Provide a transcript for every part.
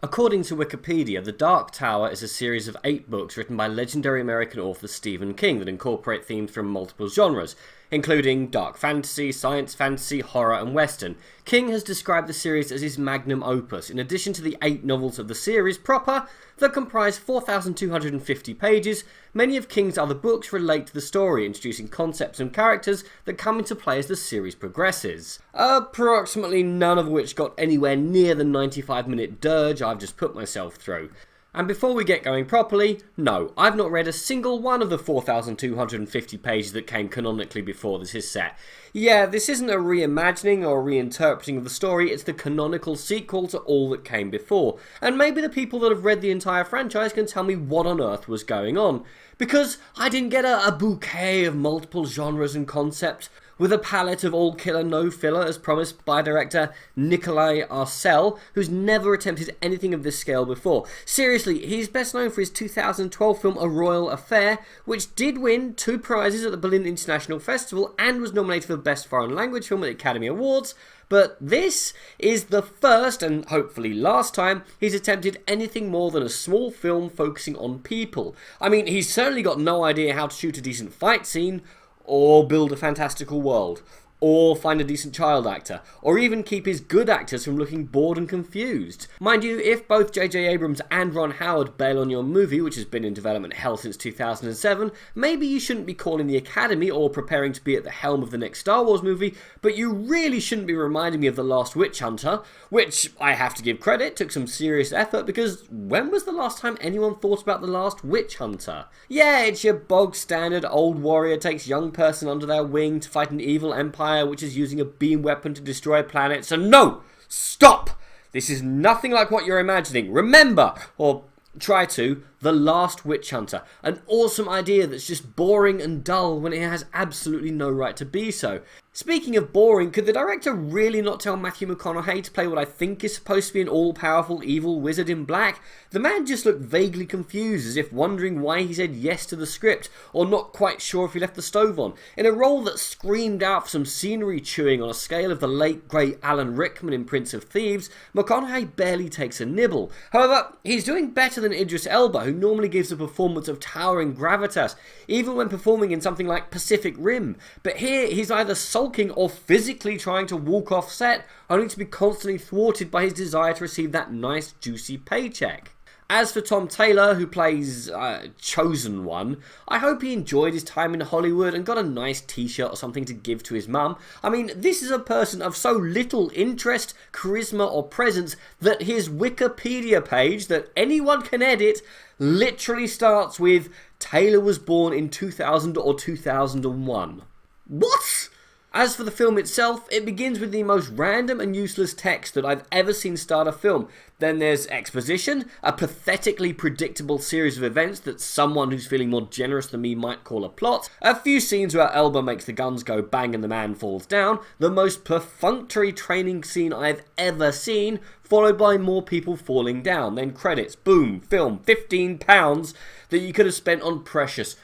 According to Wikipedia, The Dark Tower is a series of 8 books written by legendary American author Stephen King that incorporate themes from multiple genres, including dark fantasy, science fantasy, horror, and western. King has described the series as his magnum opus, in addition to the 8 novels of the series proper that comprise 4,250 pages. Many of King's other books relate to the story, introducing concepts and characters that come into play as the series progresses. Approximately none of which got anywhere near the 95-minute dirge I've just put myself through. And before we get going properly, no, I've not read a single one of the 4,250 pages that came canonically before this is set. Yeah, this isn't a reimagining or reinterpreting of the story, it's the canonical sequel to all that came before. And maybe the people that have read the entire franchise can tell me what on earth was going on. Because I didn't get a bouquet of multiple genres and concepts, with a palette of all killer no filler as promised by director Nikolai Arcel, who's never attempted anything of this scale before. Seriously, he's best known for his 2012 film A Royal Affair, which did win 2 prizes at the Berlin International Festival and was nominated for Best Foreign Language Film at the Academy Awards. But this is the first, and hopefully last time, he's attempted anything more than a small film focusing on people. I mean, he's certainly got no idea how to shoot a decent fight scene, or build a fantastical world, or find a decent child actor, or even keep his good actors from looking bored and confused. Mind you, if both J.J. Abrams and Ron Howard bail on your movie, which has been in development hell since 2007, maybe you shouldn't be calling the Academy or preparing to be at the helm of the next Star Wars movie, but you really shouldn't be reminding me of The Last Witch Hunter, which, I have to give credit, took some serious effort, because when was the last time anyone thought about The Last Witch Hunter? Yeah, it's your bog standard old warrior takes young person under their wing to fight an evil empire which is using a beam weapon to destroy planets. And no! Stop! This is nothing like what you're imagining. Remember, or try to, The Last Witch Hunter. An awesome idea that's just boring and dull when it has absolutely no right to be so. Speaking of boring, could the director really not tell Matthew McConaughey to play what I think is supposed to be an all-powerful evil wizard in black? The man just looked vaguely confused, as if wondering why he said yes to the script, or not quite sure if he left the stove on. In a role that screamed out for some scenery chewing on a scale of the late great Alan Rickman in Prince of Thieves, McConaughey barely takes a nibble. However, he's doing better than Idris Elba, who normally gives a performance of towering gravitas, even when performing in something like Pacific Rim. But here, he's either sulking or physically trying to walk off set, only to be constantly thwarted by his desire to receive that nice juicy paycheck. As for Tom Taylor, who plays Chosen One, I hope he enjoyed his time in Hollywood and got a nice t-shirt or something to give to his mum. I mean, this is a person of so little interest, charisma or presence that his Wikipedia page, that anyone can edit, literally starts with Taylor was born in 2000 or 2001. What? As for the film itself, it begins with the most random and useless text that I've ever seen start a film. Then there's exposition, a pathetically predictable series of events that someone who's feeling more generous than me might call a plot, a few scenes where Elba makes the guns go bang and the man falls down, the most perfunctory training scene I've ever seen, followed by more people falling down, then credits, boom, film, £15 that you could have spent on precious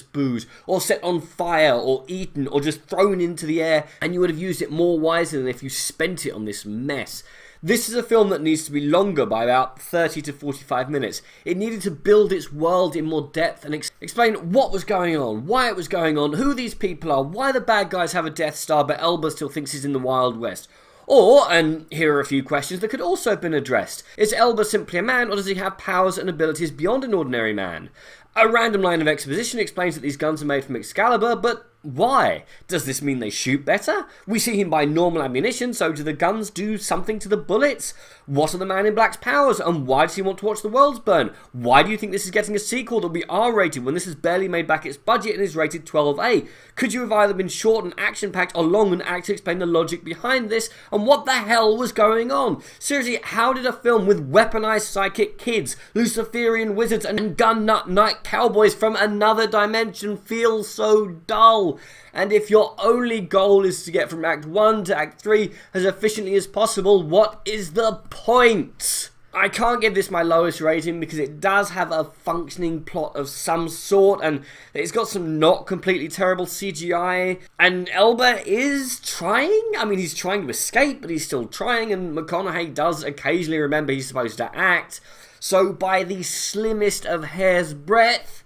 booze, or set on fire, or eaten, or just thrown into the air, and you would have used it more wisely than if you spent it on this mess. This is a film that needs to be longer by about 30 to 45 minutes. It needed to build its world in more depth and explain what was going on, why it was going on, who these people are, why the bad guys have a Death Star but Elba still thinks he's in the Wild West. Or, and here are a few questions that could also have been addressed, is Elba simply a man, or does he have powers and abilities beyond an ordinary man? A random line of exposition explains that these guns are made from Excalibur, but why? Does this mean they shoot better? We see him buy normal ammunition, so do the guns do something to the bullets? What are the Man in Black's powers, and why does he want to watch the worlds burn? Why do you think this is getting a sequel that'll be R-rated when this has barely made back its budget and is rated 12A? Could you have either been short and action-packed or long and actually explain the logic behind this, and what the hell was going on? Seriously, how did a film with weaponized psychic kids, Luciferian wizards, and gun nut night cowboys from another dimension feel so dull? And if your only goal is to get from Act 1 to Act 3 as efficiently as possible, what is the point? I can't give this my lowest rating because it does have a functioning plot of some sort, and it's got some not completely terrible CGI, and Elba is trying. I mean, he's trying to escape, but he's still trying, and McConaughey does occasionally remember he's supposed to act. So by the slimmest of hair's breadth,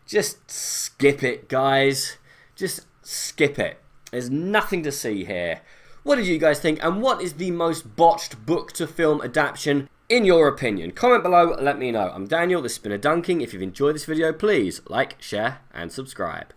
just skip it, guys. Just skip it. There's nothing to see here. What did you guys think, and what is the most botched book-to-film adaptation in your opinion? Comment below, let me know. I'm Daniel, this has been A Dunking. If you've enjoyed this video, please like, share, and subscribe.